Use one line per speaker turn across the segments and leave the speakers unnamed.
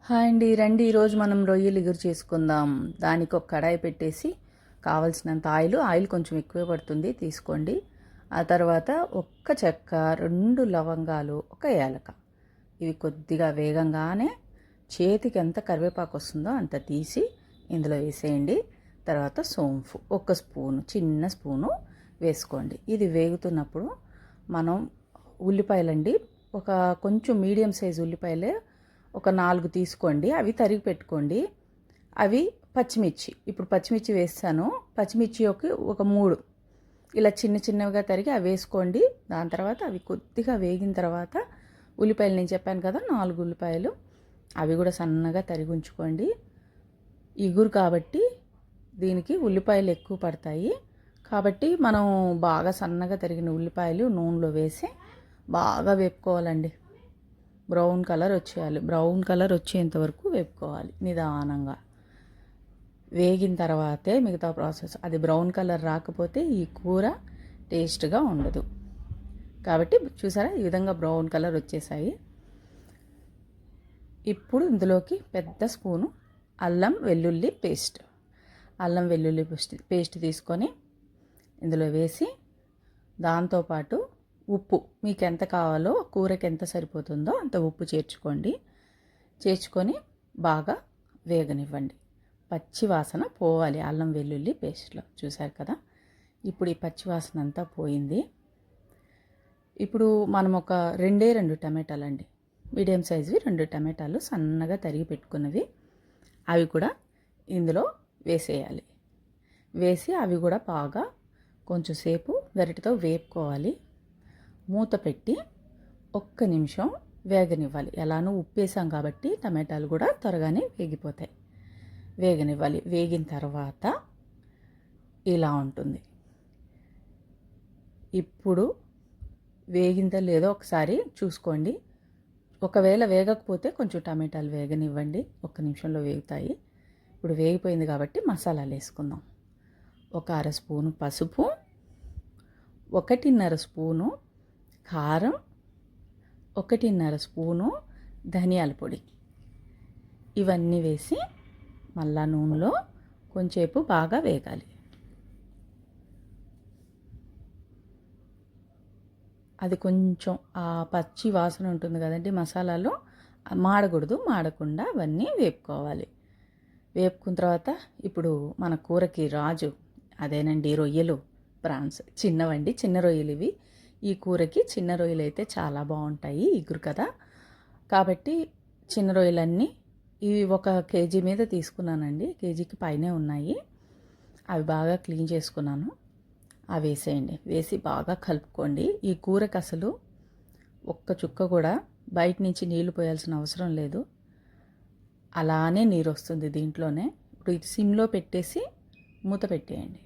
Hi అండి, రండి. ఈరోజు మనం రొయ్యలు ఎగురు చేసుకుందాం. దానికి ఒక కడాయి పెట్టేసి కావలసినంత ఆయిల్ కొంచెం ఎక్కువే పడుతుంది తీసుకోండి. ఆ తర్వాత ఒక్క చెక్క, 2 లవంగాలు, ఒక ఏలక, ఇవి కొద్దిగా వేగంగానే చేతికి ఎంత కరివేపాకు వస్తుందో అంత తీసి ఇందులో వేసేయండి. తర్వాత సోంపు ఒక స్పూను, చిన్న స్పూను వేసుకోండి. ఇది వేగుతున్నప్పుడు మనం ఉల్లిపాయలండి, ఒక కొంచెం మీడియం సైజు ఉల్లిపాయలే ఒక 4 తీసుకోండి. అవి తరిగి పెట్టుకోండి. అవి పచ్చిమిర్చి, ఇప్పుడు పచ్చిమిర్చి వేస్తాను. పచ్చిమిర్చి ఒక 3 ఇలా చిన్న చిన్నవిగా తరిగి అవి వేసుకోండి. దాని తర్వాత అవి కొద్దిగా వేగిన తర్వాత ఉల్లిపాయలు, నేను చెప్పాను కదా 4 ఉల్లిపాయలు, అవి కూడా సన్నగా తరిగి ఉంచుకోండి. ఇగురు కాబట్టి దీనికి ఉల్లిపాయలు ఎక్కువ పడతాయి. కాబట్టి మనం బాగా సన్నగా తరిగిన ఉల్లిపాయలు నూనెలో వేసి బాగా వేపుకోవాలండి. బ్రౌన్ కలర్ వచ్చేయాలి. బ్రౌన్ కలర్ వచ్చేంత వరకు వేపుకోవాలి నిదానంగా. వేగిన తర్వాతే మిగతా ప్రాసెస్. అది బ్రౌన్ కలర్ రాకపోతే ఈ కూర టేస్ట్గా ఉండదు. కాబట్టి చూసారా, ఈ విధంగా బ్రౌన్ కలర్ వచ్చేసాయి. ఇప్పుడు ఇందులోకి పెద్ద స్పూను అల్లం వెల్లుల్లి పేస్ట్ తీసుకొని ఇందులో వేసి, దాంతోపాటు ఉప్పు మీకు ఎంత కావాలో, కూరకి ఎంత సరిపోతుందో అంత ఉప్పు చేర్చుకొని బాగా వేగనివ్వండి. పచ్చి వాసన పోవాలి అల్లం వెల్లుల్లి పేస్ట్లో. చూసారు కదా, ఇప్పుడు ఈ పచ్చి వాసన అంతా పోయింది. ఇప్పుడు మనం ఒక 2 టమాటాలు అండి, మీడియం సైజువి 2 టమాటాలు సన్నగా తరిగి పెట్టుకున్నవి, అవి కూడా ఇందులో వేసేయాలి. వేసి అవి కూడా బాగా కొంచెం సేపు గరిటెతో వేపుకోవాలి. మూత పెట్టి 1 నిమిషం వేగనివ్వాలి. ఎలానో ఉప్పు వేసాం కాబట్టి టమాటాలు కూడా త్వరగానే వేగిపోతాయి. వేగనివ్వాలి. వేగిన తర్వాత ఇలా ఉంటుంది. ఇప్పుడు వేగిందో లేదో ఒకసారి చూసుకోండి. ఒకవేళ వేగకపోతే కొంచెం టమాటాలు వేగనివ్వండి, 1 నిమిషంలో వేగుతాయి. ఇప్పుడు వేగిపోయింది కాబట్టి మసాలాలు వేసుకుందాం. ఒక 1/2 స్పూను పసుపు, 1.5 స్పూను కారం, 1.5 స్పూను ధనియాల పొడి, ఇవన్నీ వేసి మళ్ళా నూనెలో కొంచెంసేపు బాగా వేగాలి. అది కొంచెం ఆ పచ్చి వాసన ఉంటుంది కదండి మసాలాలో, మాడకూడదు. మాడకుండా అవన్నీ వేపుకోవాలి. వేపుకున్న తర్వాత ఇప్పుడు మన కూరకి రాజు అదేనండి, రొయ్యలు, ప్రాన్స్. చిన్నవండి, చిన్న రొయ్యలు ఇవి. ఈ కూరకి చిన్న రొయ్యలు అయితే చాలా బాగుంటాయి, ఇగురు కదా. కాబట్టి చిన్న రొయ్యలన్నీ ఇవి 1 కేజీ మీద తీసుకున్నానండి. కేజీకి పైనే ఉన్నాయి. అవి బాగా క్లీన్ చేసుకున్నాను. అవి వేసేయండి. వేసి బాగా కలుపుకోండి. ఈ కూరకి అసలు ఒక్క చుక్క కూడా బయట నుంచి నీళ్లు పోయాల్సిన అవసరం లేదు. అలానే నీరు వస్తుంది దీంట్లోనే. ఇప్పుడు ఇది సిమ్లో పెట్టేసి మూత పెట్టేయండి.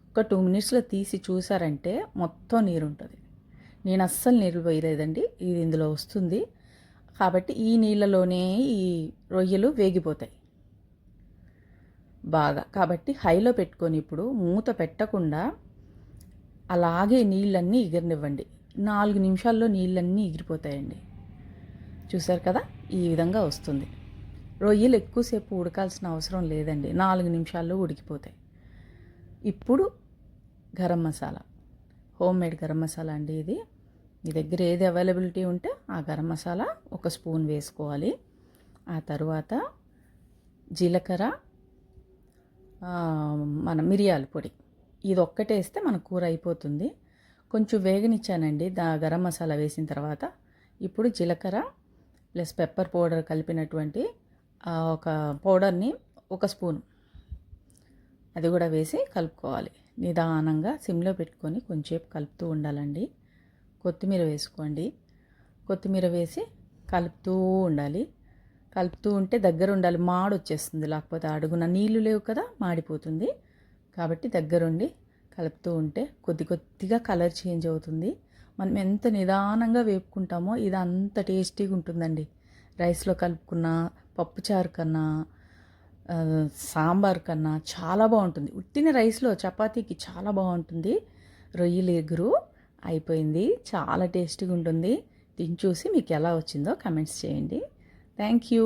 ఒక 2 మినిట్స్లో తీసి చూసారంటే మొత్తం నీరు ఉంటుంది. నేను అస్సలు నీళ్ళు పోయలేదండి, ఇది ఇందులో వస్తుంది. కాబట్టి ఈ నీళ్ళలోనే ఈ రొయ్యలు వేగిపోతాయి బాగా. కాబట్టి హైలో పెట్టుకొని ఇప్పుడు మూత పెట్టకుండా అలాగే నీళ్ళన్నీ ఎగిరనివ్వండి. 4 నిమిషాల్లో నీళ్ళన్నీ ఎగిరిపోతాయండి. చూసారు కదా, ఈ విధంగా వస్తుంది. రొయ్యలు ఎక్కువసేపు ఉడకాల్సిన అవసరం లేదండి, 4 నిమిషాల్లో ఉడికిపోతాయి. ఇప్పుడు గరం మసాలా, హోమ్ మేడ్ గరం మసాలా అండి ఇది. మీ దగ్గర ఏది అవైలబిలిటీ ఉంటే ఆ గరం మసాలా 1 స్పూన్ వేసుకోవాలి. ఆ తర్వాత జీలకర్ర, మన మిరియాల పొడి, ఇది ఒక్కటే వేస్తే మన కూర అయిపోతుంది. కొంచెం వేగనిచ్చానండి గరం మసాలా వేసిన తర్వాత. ఇప్పుడు జీలకర్ర ప్లస్ పెప్పర్ పౌడర్ కలిపినటువంటి ఒక పౌడర్ని 1 స్పూన్, అది కూడా వేసి కలుపుకోవాలి. నిదానంగా సిమ్లో పెట్టుకొని కొంచెంసేపు కలుపుతూ ఉండాలండి. కొత్తిమీర వేసుకోండి. కొత్తిమీర వేసి కలుపుతూ ఉండాలి. కలుపుతూ ఉంటే దగ్గర ఉండాలి, మాడొచ్చేస్తుంది. లేకపోతే అడుగున నీళ్లు లేవు కదా, మాడిపోతుంది. కాబట్టి దగ్గరుండి కలుపుతూ ఉంటే కొద్దిగా కలర్ చేంజ్ అవుతుంది. మనం ఎంత నిదానంగా వేపుకుంటామో ఇది అంత టేస్టీగా ఉంటుందండి. రైస్లో కలుపుకున్న పప్పుచారు కన్నా, సాంబార్ కన్నా చాలా బాగుంటుంది. ఉట్టిన రైస్లో చపాతీకి చాలా బాగుంటుంది. రొయ్యల ఎగురు అయిపోయింది. చాలా టేస్టీగా ఉంటుంది. తిని చూసి మీకు ఎలా వచ్చిందో కమెంట్స్ చేయండి. Thank you.